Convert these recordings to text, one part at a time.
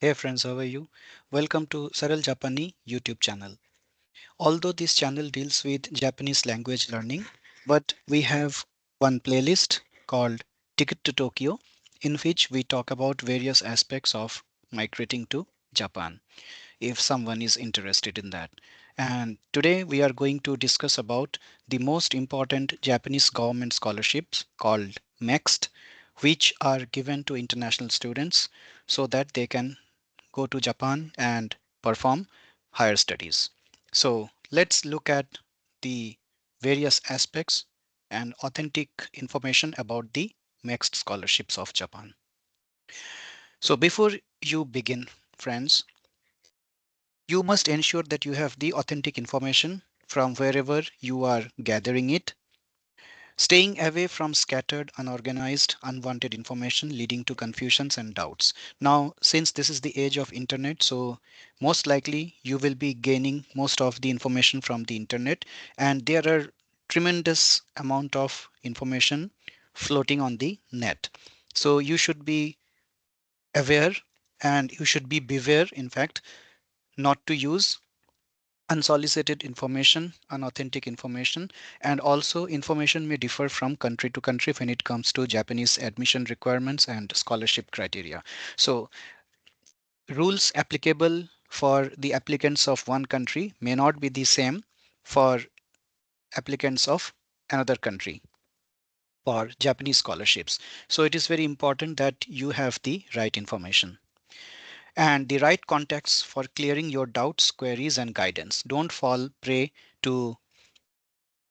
Hey friends, how are you? Welcome to Saral Japani YouTube channel. Although this channel deals with Japanese language learning, but we have one playlist called Ticket to Tokyo, in which we talk about various aspects of migrating to Japan, if someone is interested in that. And today we are going to discuss about the most important Japanese government scholarships called MEXT, which are given to international students so that they can go to Japan and perform higher studies. So let's look at the various aspects and authentic information about the MEXT scholarships of Japan. So before you begin, friends, you must ensure that you have the authentic information from wherever you are gathering it. Staying away from scattered, unorganized, unwanted information leading to confusions and doubts. Now, since this is the age of internet, so most likely you will be gaining most of the information from the internet, and there are tremendous amount of information floating on the net. So you should be aware and you should be beware, in fact, not to use unsolicited information, unauthentic information, and also information may differ from country to country when it comes to Japanese admission requirements and scholarship criteria. So rules applicable for the applicants of one country may not be the same for applicants of another country for Japanese scholarships. So it is very important that you have the right information and the right context for clearing your doubts, queries, and guidance. Don't fall prey to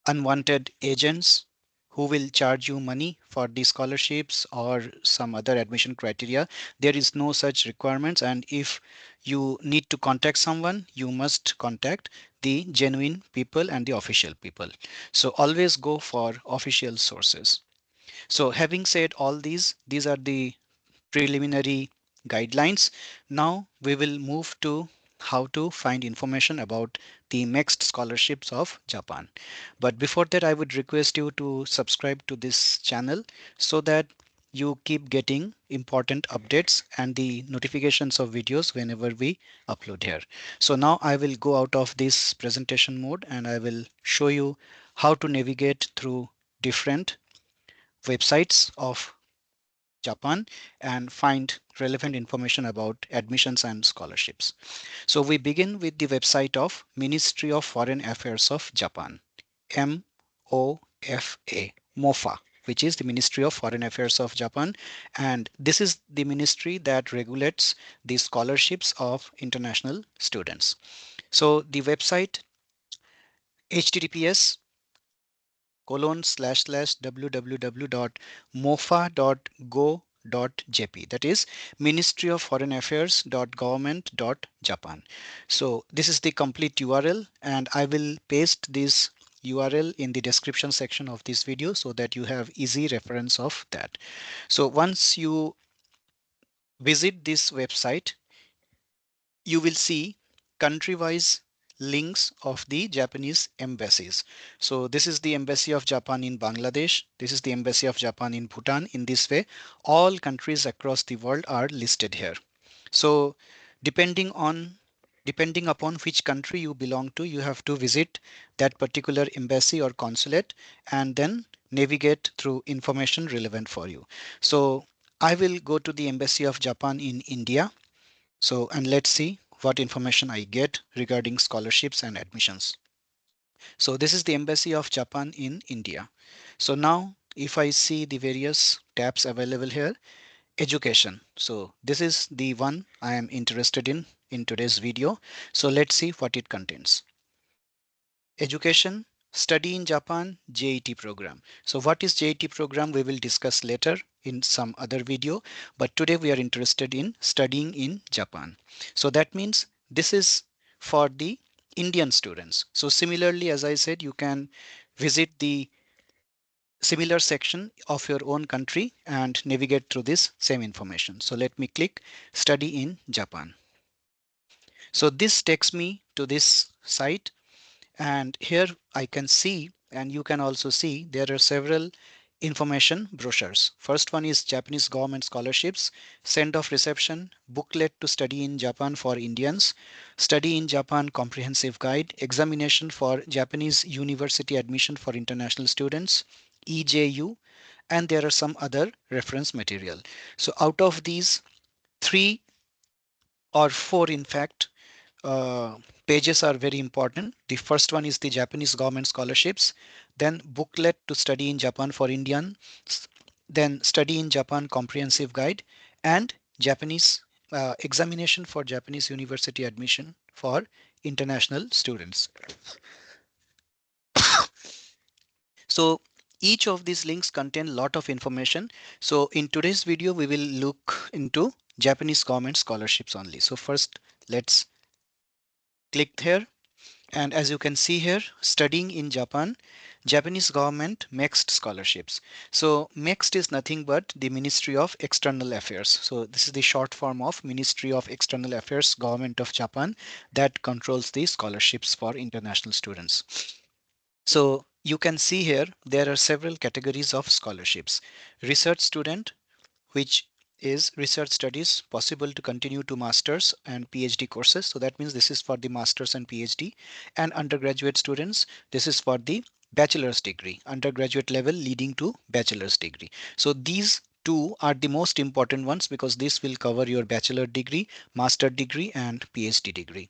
unwanted agents who will charge you money for the scholarships or some other admission criteria. There is no such requirements, and if you need to contact someone, you must contact the genuine people and the official people. So always go for official sources. So having said all these are the preliminary guidelines. Now we will move to how to find information about the MEXT scholarships of Japan. But before that, I would request you to subscribe to this channel so that you keep getting important updates and the notifications of videos whenever we upload here. So now I will go out of this presentation mode and I will show you how to navigate through different websites of Japan and find relevant information about admissions and scholarships. So we begin with the website of Ministry of Foreign Affairs of Japan, MOFA, which is the Ministry of Foreign Affairs of Japan. And this is the ministry that regulates the scholarships of international students. So the website https www.mofa.go.jp, that is Ministry of Foreign Affairs Government.Japan. So this is the complete URL and I will paste this URL in the description section of this video so that you have easy reference of that. So once you visit this website, you will see country-wise links of the Japanese embassies. So this is the Embassy of Japan in Bangladesh. This is the Embassy of Japan in Bhutan. In this way, all countries across the world are listed here. So depending on depending upon which country you belong to, you have to visit that particular embassy or consulate and then navigate through information relevant for you. So I will go to the Embassy of Japan in India. So, and let's see what information I get regarding scholarships and admissions. So this is the Embassy of Japan in India. So now if I see the various tabs available here, education. So this is the one I am interested in today's video. So let's see what it contains. Education, study in Japan, JET program. So what is JET program we will discuss later in some other video, but today we are interested in studying in Japan. So that means this is for the Indian students. So similarly, as I said, you can visit the similar section of your own country and navigate through this same information. So let me click study in Japan. So this takes me to this site. And here I can see, and you can also see, there are several information brochures. First one is Japanese Government Scholarships, send off reception, booklet to study in Japan for Indians, study in Japan comprehensive guide, examination for Japanese university admission for international students, EJU, and there are some other reference material. So out of these three or four, in fact, uh, pages are very important. The first one is the Japanese government scholarships, then booklet to study in Japan for Indian, then study in Japan comprehensive guide, and Japanese examination for Japanese university admission for international students. So each of these links contain a lot of information. So in today's video, we will look into Japanese government scholarships only. So first, let's click here. And as you can see here, studying in Japan, Japanese government MEXT scholarships. So MEXT is nothing but the Ministry of External Affairs. So this is the short form of Ministry of External Affairs, Government of Japan, that controls the scholarships for international students. So you can see here, there are several categories of scholarships. Research student, which is research studies possible to continue to masters and PhD courses. So that means this is for the masters and PhD. And undergraduate students, this is for the bachelor's degree, undergraduate level leading to bachelor's degree. So these two are the most important ones because this will cover your bachelor degree, master degree, and PhD degree.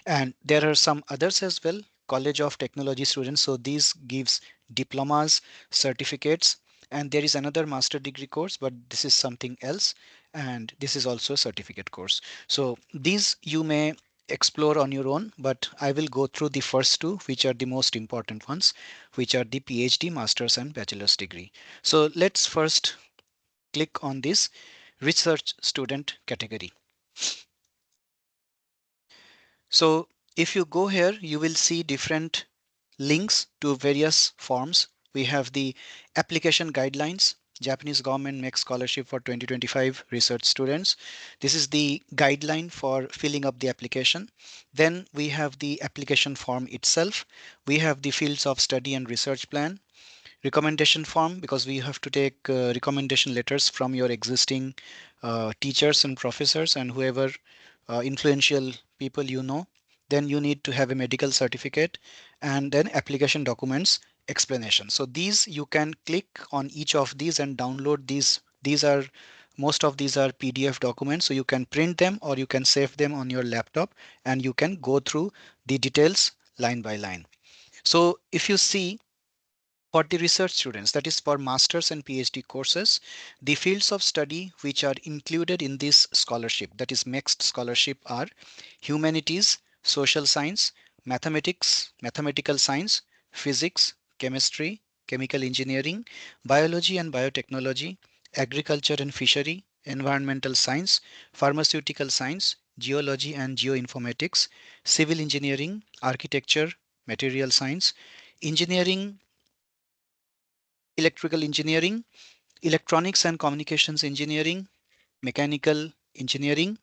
And there are some others as well, College of Technology students. So these gives diplomas, certificates, and there is another master degree course, but this is something else. And this is also a certificate course. So these you may explore on your own, but I will go through the first two, which are the most important ones, which are the PhD, master's, and bachelor's degree. So let's first click on this research student category. So if you go here, you will see different links to various forms. We have the application guidelines, Japanese government MEXT scholarship for 2025 research students. This is the guideline for filling up the application. Then we have the application form itself. We have the fields of study and research plan, recommendation form, because we have to take recommendation letters from your existing teachers and professors and whoever influential people you know. Then you need to have a medical certificate, and then application documents explanation. So these you can click on each of these and download these. These are most of these are PDF documents, so you can print them or you can save them on your laptop and you can go through the details line by line. So if you see, for the research students, that is for master's and PhD courses, the fields of study which are included in this scholarship, that is MEXT scholarship, are humanities, social science, mathematics, mathematical science, physics, chemistry, chemical engineering, biology and biotechnology, agriculture and fishery, environmental science, pharmaceutical science, geology and geoinformatics, civil engineering, architecture, material science, engineering, electrical engineering, electronics and communications engineering, mechanical engineering,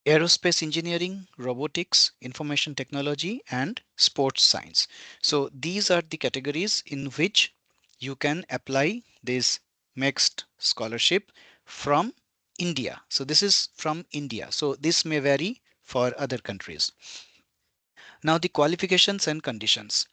aerospace engineering, robotics, information technology, and sports science. So these are the categories in which you can apply this MEXT scholarship from India. So this is from India. So this may vary for other countries. Now the qualifications and conditions.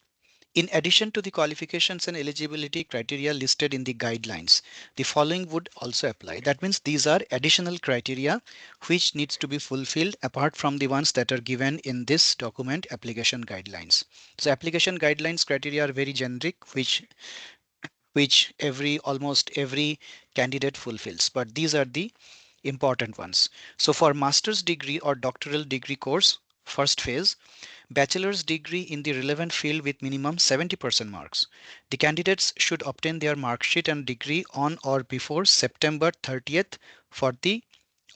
In addition to the qualifications and eligibility criteria listed in the guidelines, the following would also apply. That means these are additional criteria which needs to be fulfilled apart from the ones that are given in this document, application guidelines. So application guidelines criteria are very generic, which almost every candidate fulfills, but these are the important ones. So for master's degree or doctoral degree course, first phase, bachelor's degree in the relevant field with minimum 70% marks. The candidates should obtain their mark sheet and degree on or before September 30th for the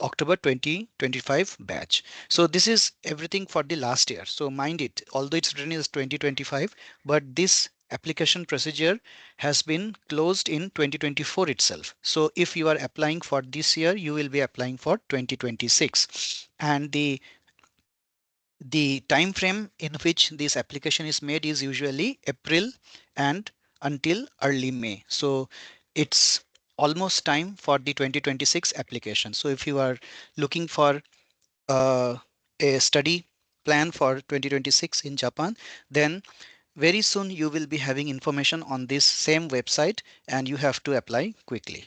October 2025 batch. So this is everything for the last year. So mind it, although it's written as 2025, but this application procedure has been closed in 2024 itself. So if you are applying for this year, you will be applying for 2026. And the time frame in which this application is made is usually April and until early May. So it's almost time for the 2026 application. So if you are looking for uh, a study plan for 2026 in Japan, then very soon you will be having information on this same website and you have to apply quickly.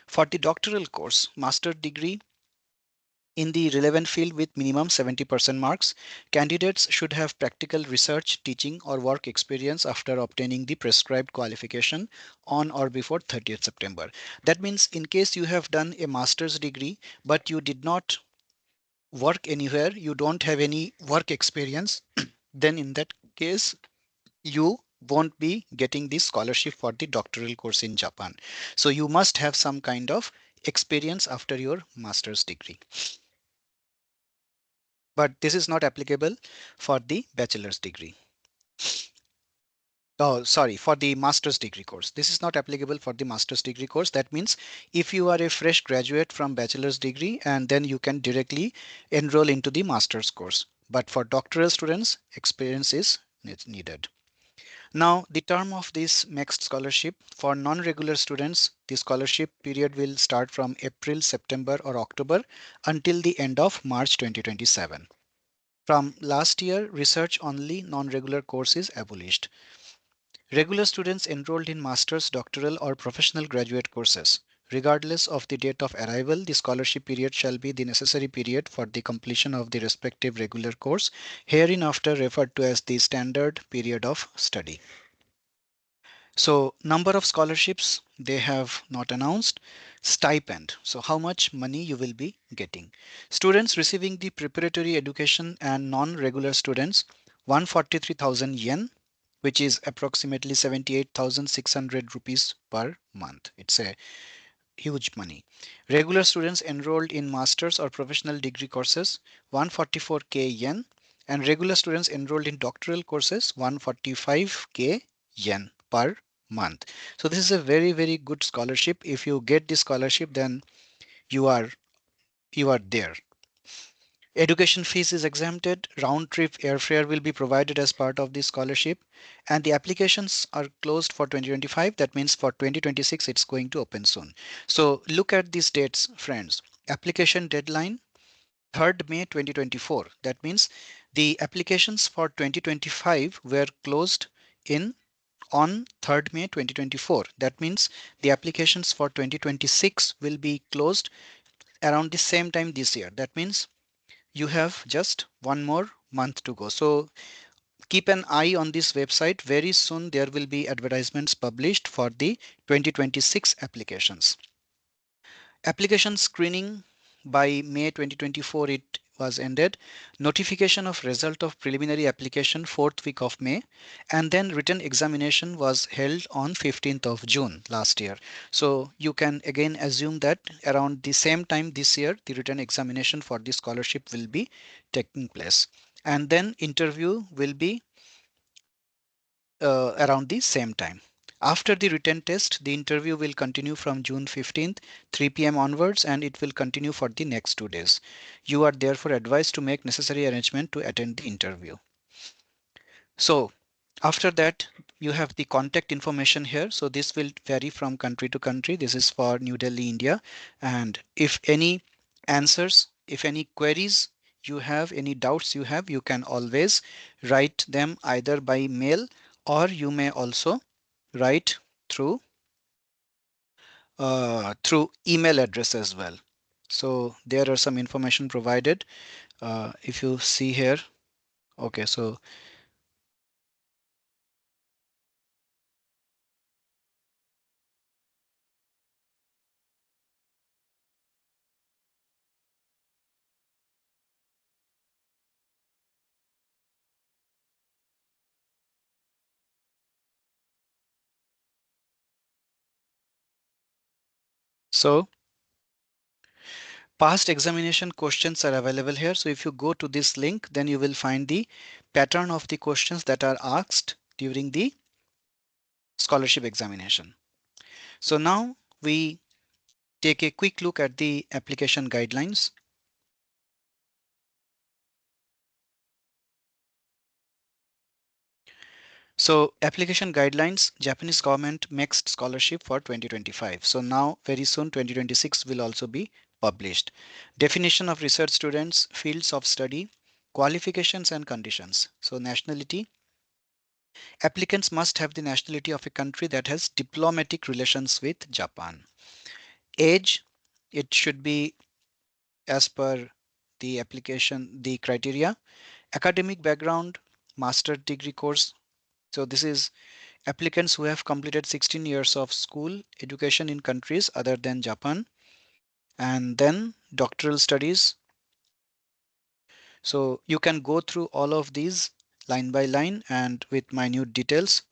For the doctoral course, master degree in the relevant field with minimum 70% marks, candidates should have practical research, teaching, or work experience after obtaining the prescribed qualification on or before 30th September. That means in case you have done a master's degree but you did not work anywhere, you don't have any work experience, then in that case, you won't be getting the scholarship for the doctoral course in Japan. So you must have some kind of experience after your master's degree. But this is not applicable for the bachelor's degree. Oh, sorry, for the master's degree course. This is not applicable for the master's degree course. That means if you are a fresh graduate from bachelor's degree, and then you can directly enroll into the master's course. But for doctoral students, experience is needed. Now, the term of this MEXT scholarship for non-regular students, the scholarship period will start from April, September, or October until the end of March 2027. From last year, research only non-regular course is abolished. Regular students enrolled in master's, doctoral, or professional graduate courses, regardless of the date of arrival, the scholarship period shall be the necessary period for the completion of the respective regular course, hereinafter referred to as the standard period of study. So number of scholarships they have not announced. Stipend. So how much money you will be getting. Students receiving the preparatory education and non-regular students 143,000 yen, which is approximately 78,600 rupees per month. It's a huge money. Regular students enrolled in master's or professional degree courses 144k yen, and regular students enrolled in doctoral courses 145k yen per month. So this is a very good scholarship. If you get this scholarship, then you are there. Education fees is exempted, round trip airfare will be provided as part of the scholarship, and the applications are closed for 2025. That means for 2026 it's going to open soon. So look at these dates, friends. Application deadline 3rd May 2024. That means the applications for 2025 were closed in on 3rd May 2024. That means the applications for 2026 will be closed around the same time this year. That means you have just one more month to go. So keep an eye on this website. Very soon there will be advertisements published for the 2026 applications. Application screening by May 2024 it was ended. Notification of result of preliminary application 4th week of May, and then written examination was held on 15th of June last year. So you can again assume that around the same time this year the written examination for the scholarship will be taking place, and then interview will be around the same time. After the written test, the interview will continue from June 15th, 3 p.m. onwards, and it will continue for the next 2 days. You are therefore advised to make necessary arrangement to attend the interview. So after that, you have the contact information here. So this will vary from country to country. This is for New Delhi, India. And if any answers, if any queries you have, any doubts you have, you can always write them either by mail, or you may also write through email address as well. So there are some information provided. If you see here, okay, so past examination questions are available here. So if you go to this link, then you will find the pattern of the questions that are asked during the scholarship examination. So now we take a quick look at the application guidelines. So application guidelines, Japanese Government MEXT Scholarship for 2025. So now very soon 2026 will also be published. Definition of research students, fields of study, qualifications and conditions. So nationality, applicants must have the nationality of a country that has diplomatic relations with Japan. Age, it should be as per the application, the criteria. Academic background, master degree course. So this is applicants who have completed 16 years of school education in countries other than Japan, and then doctoral studies. So you can go through all of these line by line and with minute details.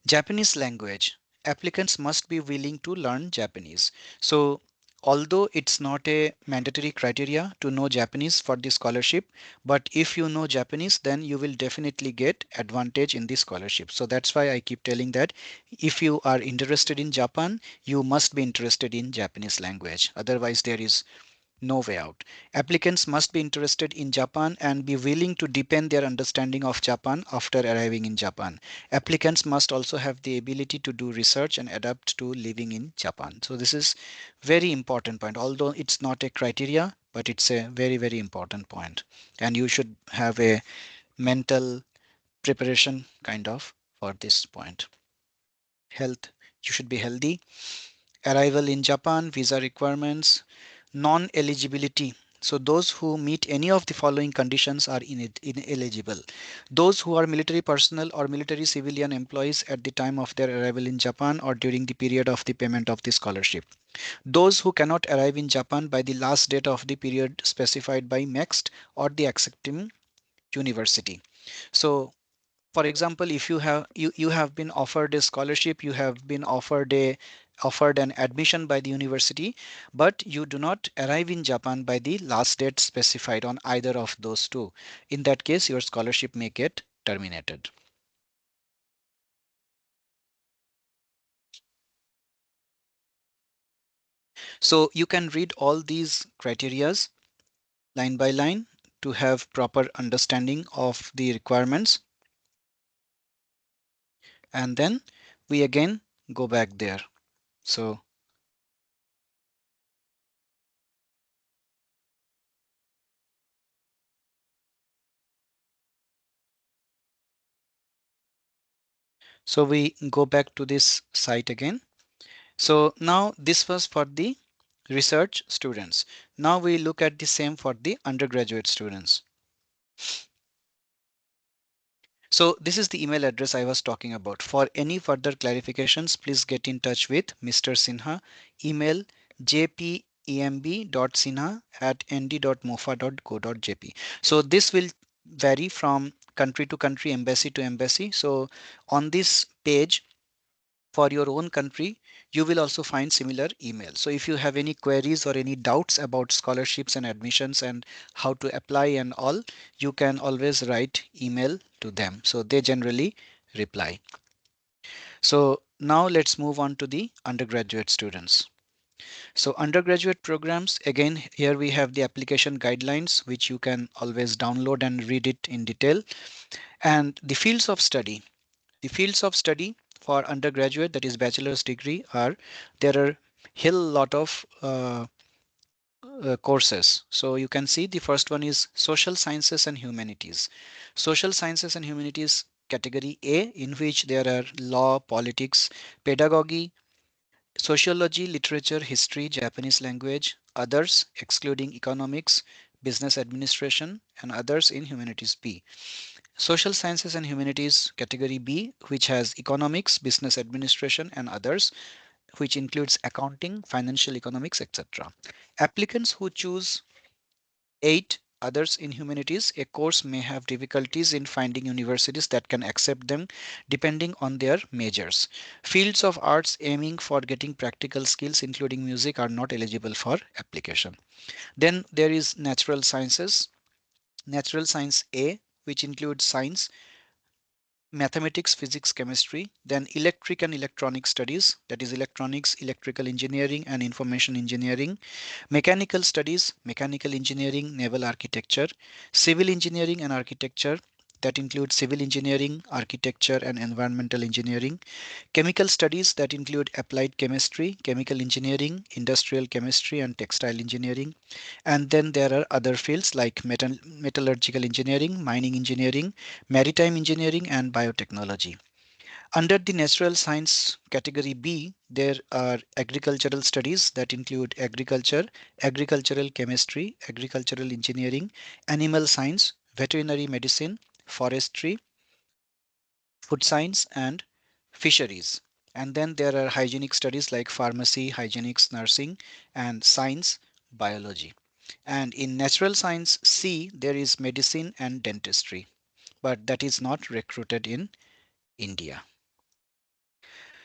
Japanese language. Applicants must be willing to learn Japanese. So although it's not a mandatory criteria to know Japanese for the scholarship, but if you know Japanese, then you will definitely get advantage in the scholarship. So that's why I keep telling that if you are interested in Japan, you must be interested in Japanese language. Otherwise, there is no way out. Applicants must be interested in Japan and be willing to deepen their understanding of Japan after arriving in Japan. Applicants must also have the ability to do research and adapt to living in Japan. So this is very important point. Although it's not a criteria, but it's a very, very important point. And you should have a mental preparation kind of for this point. Health, you should be healthy. Arrival in Japan, visa requirements, non-eligibility. So those who meet any of the following conditions are ineligible. Those who are military personnel or military civilian employees at the time of their arrival in Japan or during the period of the payment of the scholarship. Those who cannot arrive in Japan by the last date of the period specified by MEXT or the accepting university. So for example, if you have been offered a scholarship, you have been offered an admission by the university, but you do not arrive in Japan by the last date specified on either of those two. In that case, your scholarship may get terminated. So you can read all these criterias line by line to have proper understanding of the requirements, and then we again go back there. So we go back to this site again. So now this was for the research students. Now we look at the same for the undergraduate students. So this is the email address I was talking about. For any further clarifications, please get in touch with Mr. Sinha. Email jpemb.sinha@nd.mofa.go.jp. So this will vary from country to country, embassy to embassy. So on this page, for your own country, you will also find similar email. So if you have any queries or any doubts about scholarships and admissions and how to apply and all, you can always write email to them. So they generally reply. So now let's move on to the undergraduate students. So undergraduate programs, again, here we have the application guidelines, which you can always download and read it in detail. And the fields of study. The fields of study for undergraduate, that is bachelor's degree, are there are hill lot of courses. So you can see the first one is social sciences and humanities. Social sciences and humanities category A, in which there are law, politics, pedagogy, sociology, literature, history, Japanese language, others excluding economics, business administration, and others in humanities B. Social sciences and humanities category B, which has economics, business administration, and others, which includes accounting, financial economics, etc. Applicants who choose 8 others in humanities, a course may have difficulties in finding universities that can accept them depending on their majors. Fields of arts aiming for getting practical skills, including music, are not eligible for application. Then there is natural sciences, natural science A, which includes science, mathematics, physics, chemistry, then electric and electronic studies, that is electronics, electrical engineering, and information engineering, mechanical studies, mechanical engineering, naval architecture, civil engineering and architecture, that include civil engineering, architecture, and environmental engineering. Chemical studies that include applied chemistry, chemical engineering, industrial chemistry, and textile engineering. And then there are other fields like metallurgical engineering, mining engineering, maritime engineering, and biotechnology. Under the natural science category B, there are agricultural studies that include agriculture, agricultural chemistry, agricultural engineering, animal science, veterinary medicine, forestry, food science, and fisheries. And then there are hygienic studies like pharmacy, hygienics, nursing, and science, biology. And in natural science C, there is medicine and dentistry, but that is not recruited in India.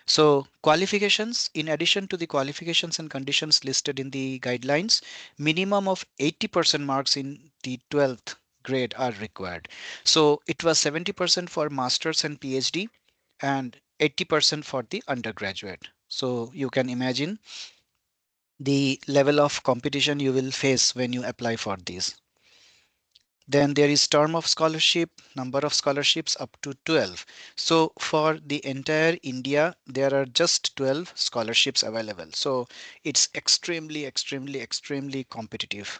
So qualifications, in addition to the qualifications and conditions listed in the guidelines, minimum of 80% marks in the 12th grade are required. So it was 70% for masters and PhD and 80% for the undergraduate. So you can imagine the level of competition you will face when you apply for these. Then there is term of scholarship, number of scholarships up to 12. So for the entire India, there are just 12 scholarships available. So it's extremely competitive.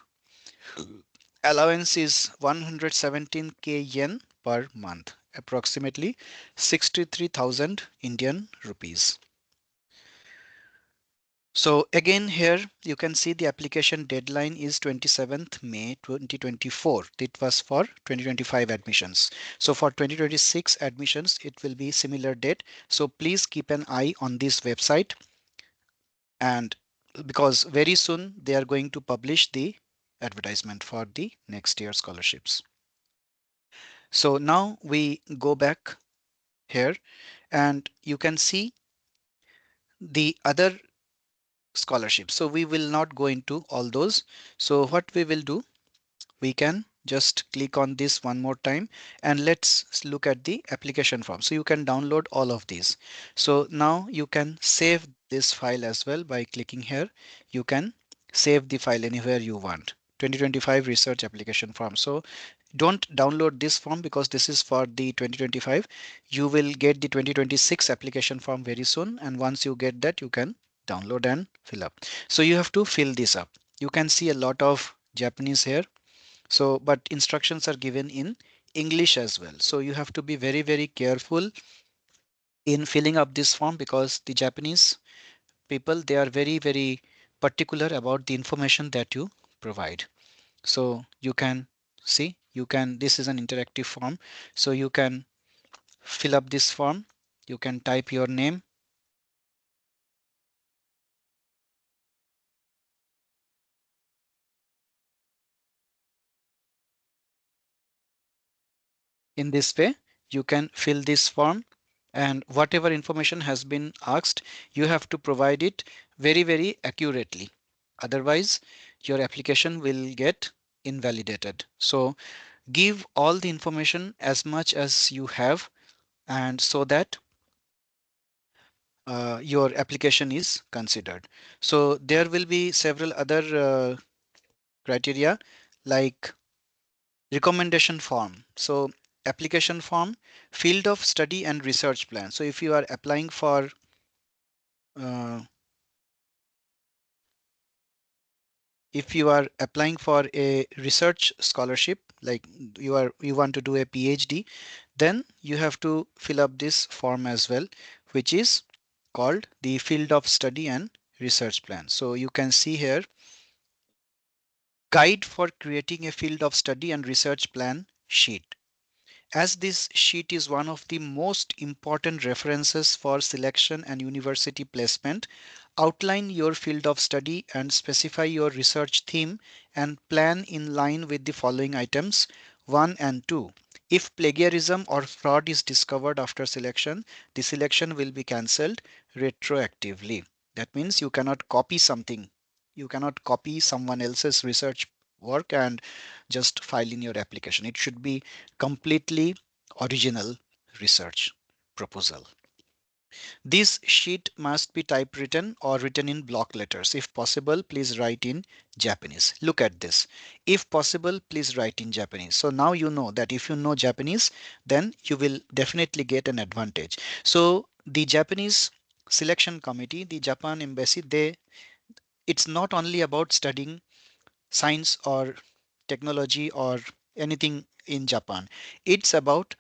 Allowance is 117k yen per month, approximately 63,000 Indian rupees. So again here you can see the application deadline is 27th May 2024. It was for 2025 admissions. So for 2026 admissions it will be similar date. So please keep an eye on this website, and because very soon they are going to publish the advertisement for the next year scholarships. So now we go back here and you can see the other scholarships. So we will not go into all those. So what we will do, we can just click on this one more time and let's look at the application form. So you can download all of these. So now you can save this file as well by clicking here. You can save the file anywhere you want. 2025 research application form. So don't download this form because this is for the 2025. You will get the 2026 application form very soon, and once you get that you can download and fill up. So you have to fill this up. You can see a lot of Japanese here, so but instructions are given in English as well. So you have to be very careful in filling up this form because the Japanese people, they are very particular about the information that you provide. So you can see, you can, this is an interactive form, so you can fill up this form. You can type your name. In this way you can fill this form, and whatever information has been asked you have to provide it very accurately, otherwise your application will get invalidated. So give all the information as much as you have, and so that your application is considered. So there will be several other criteria like recommendation form. So application form, field of study and research plan. So if you are applying for uh, a research scholarship, like you want to do a PhD, then you have to fill up this form as well, which is called the field of study and research plan. So you can see here, guide for creating a field of study and research plan sheet. As this sheet is one of the most important references for selection and university placement, outline your field of study and specify your research theme and plan in line with the following items 1 and 2. If plagiarism or fraud is discovered after selection, the selection will be cancelled retroactively. That means you cannot copy something. You cannot copy someone else's research work and just file in your application. It should be completely original research proposal. This sheet must be typewritten or written in block letters. If possible, please write in Japanese. Look at this. If possible, please write in Japanese. So now you know that if you know Japanese, then you will definitely get an advantage. So the Japanese selection committee, the Japan embassy, it's not only about studying science or technology or anything in Japan. It's about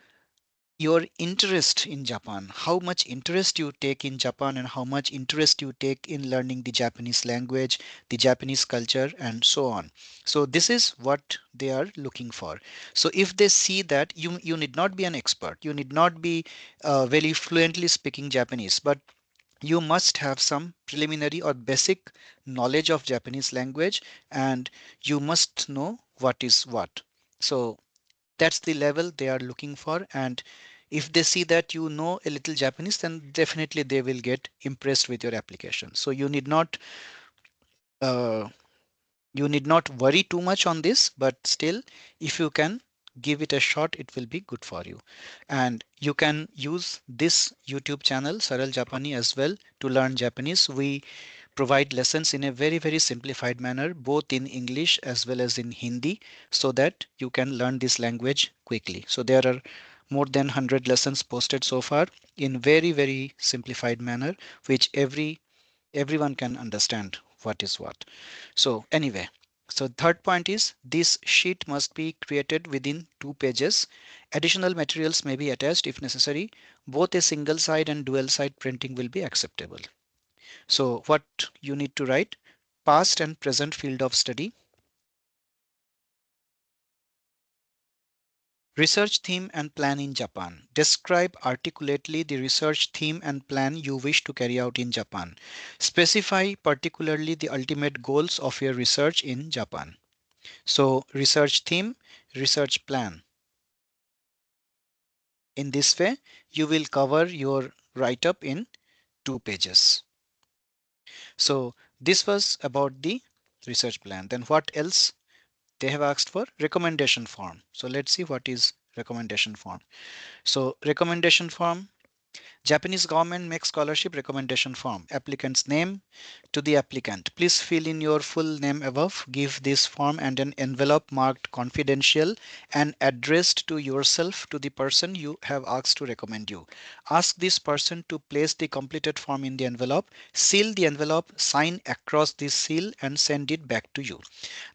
your interest in Japan, how much interest you take in Japan, and how much interest you take in learning the Japanese language, the Japanese culture, and so on. So this is what they are looking for. So if they see that you need not be an expert, you need not be very fluently speaking Japanese, but you must have some preliminary or basic knowledge of Japanese language, and you must know what is what. So that's the level they are looking for. And if they see that you know a little Japanese, then definitely they will get impressed with your application. So uh, you need not worry too much on this, but still, if you can give it a shot, it will be good for you. And you can use this YouTube channel Saral Japani as well to learn Japanese. We provide lessons in a very, very simplified manner, both in English as well as in Hindi, so that you can learn this language quickly. So there are more than 100 lessons posted so far in very, very simplified manner, which everyone can understand what is what. So anyway, so third point is this sheet must be created within 2 pages. Additional materials may be attached if necessary. Both a single side and dual side printing will be acceptable. So what you need to write: past and present field of study, research theme and plan in Japan. Describe articulately the research theme and plan you wish to carry out in Japan. Specify particularly the ultimate goals of your research in Japan. So research theme, research plan. In this way, you will cover your write-up in 2 pages. So this was about the research plan. Then what else? They have asked for recommendation form. So let's see what is recommendation form. So recommendation form: Japanese government MEXT scholarship recommendation form. Applicant's name: to the applicant, please fill in your full name above. Give this form and an envelope marked confidential and addressed to yourself to the person you have asked to recommend you. Ask this person to place the completed form in the envelope, seal the envelope, sign across this seal, and send it back to you.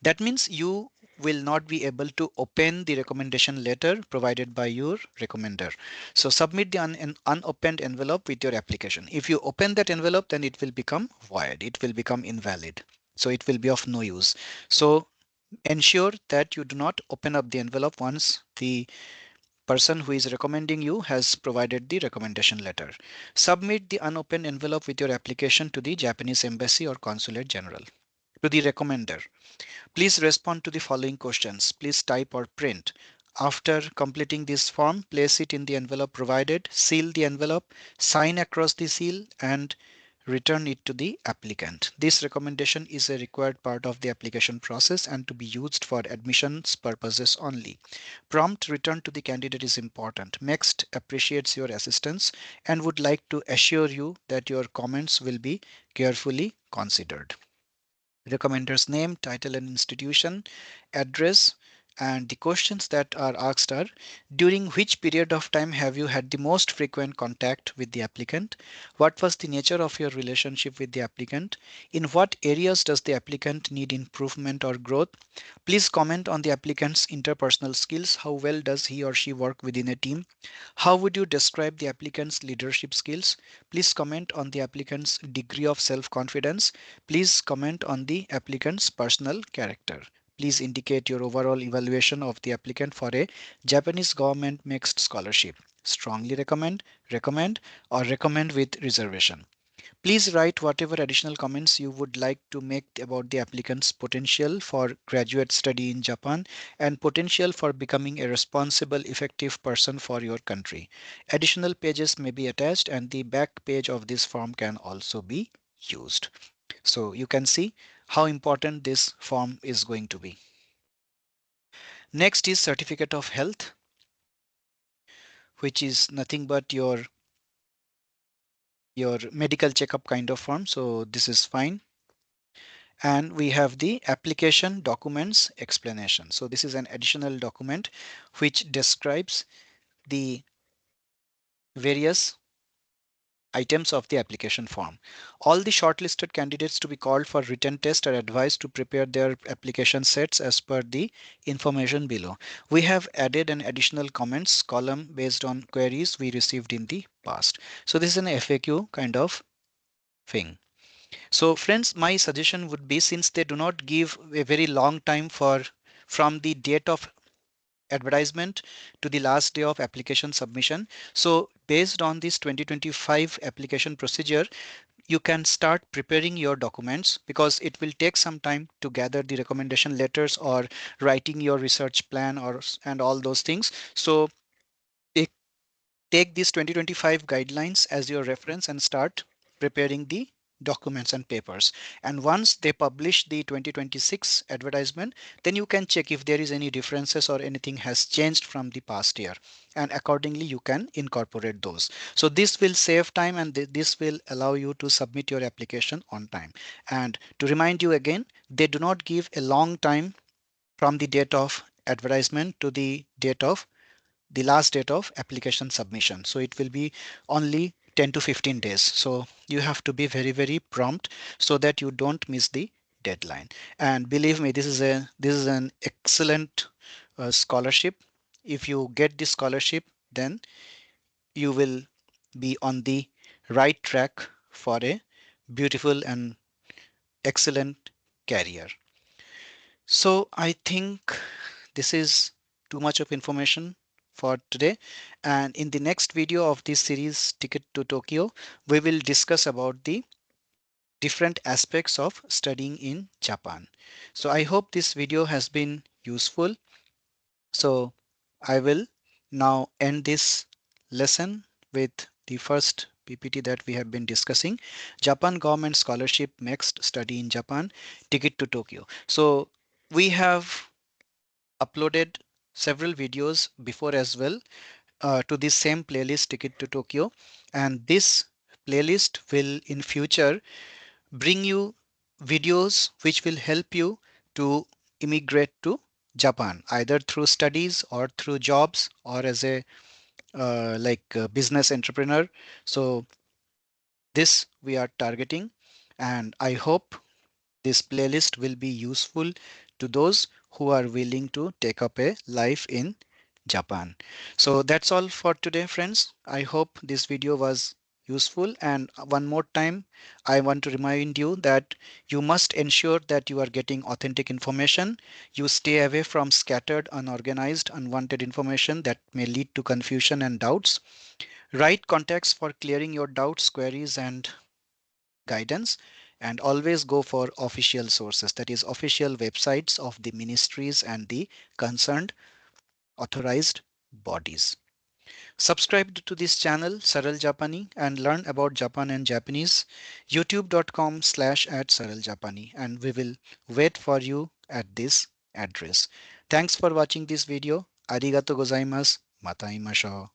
That means you will not be able to open the recommendation letter provided by your recommender. So submit the an unopened envelope with your application. If you open that envelope, then it will become void. It will become invalid. So it will be of no use. So ensure that you do not open up the envelope once the person who is recommending you has provided the recommendation letter. Submit the unopened envelope with your application to the Japanese Embassy or Consulate General. To the recommender, please respond to the following questions. Please type or print. After completing this form, place it in the envelope provided, seal the envelope, sign across the seal, and return it to the applicant. This recommendation is a required part of the application process and to be used for admissions purposes only. Prompt return to the candidate is important. MEXT appreciates your assistance and would like to assure you that your comments will be carefully considered. Recommender's name, title and institution, address, and the questions that are asked are: during which period of time have you had the most frequent contact with the applicant? What was the nature of your relationship with the applicant? In what areas does the applicant need improvement or growth? Please comment on the applicant's interpersonal skills. How well does he or she work within a team? How would you describe the applicant's leadership skills? Please comment on the applicant's degree of self-confidence. Please comment on the applicant's personal character. Please indicate your overall evaluation of the applicant for a Japanese Government MEXT Scholarship. Strongly recommend, recommend, or recommend with reservation. Please write whatever additional comments you would like to make about the applicant's potential for graduate study in Japan and potential for becoming a responsible, effective person for your country. Additional pages may be attached and the back page of this form can also be used. So you can see how important this form is going to be. Next is certificate of health, which is nothing but your your medical checkup kind of form. So this is fine. And we have the application documents explanation. So this is an additional document which describes the various items of the application form. All the shortlisted candidates to be called for written test are advised to prepare their application sets as per the information below. We have added an additional comments column based on queries we received in the past. So this is an FAQ kind of thing. So friends, my suggestion would be, since they do not give a very long time for from the date of advertisement to the last day of application submission. So based on this 2025 application procedure, you can start preparing your documents, because it will take some time to gather the recommendation letters or writing your research plan or and all those things. So take these 2025 guidelines as your reference and start preparing the documents and papers. And once they publish the 2026 advertisement, then you can check if there is any differences or anything has changed from the past year, and accordingly you can incorporate those. So this will save time, and this will allow you to submit your application on time. And to remind you again, they do not give a long time from the date of advertisement to the last date of application submission. So it will be only 10 to 15 days. So you have to be very, very prompt so that you don't miss the deadline. And believe me, this is an excellent scholarship. If you get this scholarship, then you will be on the right track for a beautiful and excellent career. So I think this is too much of information for today. And in the next video of this series, Ticket to Tokyo, we will discuss about the different aspects of studying in Japan. So I hope this video has been useful. So I will now end this lesson with the first PPT that we have been discussing: Japan Government Scholarship MEXT Study in Japan, Ticket to Tokyo. So we have uploaded several videos before as well to this same playlist, Ticket to Tokyo, and this playlist will in future bring you videos which will help you to immigrate to Japan, either through studies or through jobs or as a business entrepreneur. So this we are targeting, and I hope this playlist will be useful to those who are willing to take up a life in Japan. So that's all for today, friends. I hope this video was useful. And one more time, I want to remind you that you must ensure that you are getting authentic information. You stay away from scattered, unorganized, unwanted information that may lead to confusion and doubts. Write contacts for clearing your doubts, queries, and guidance, and always go for official sources, that is official websites of the ministries and the concerned authorized bodies. Subscribe to this channel Saral Japani and learn about Japan and Japanese. youtube.com/@SaralJapani, and we will wait for you at this address. Thanks for watching this video. Arigato gozaimasu. Mata imashou.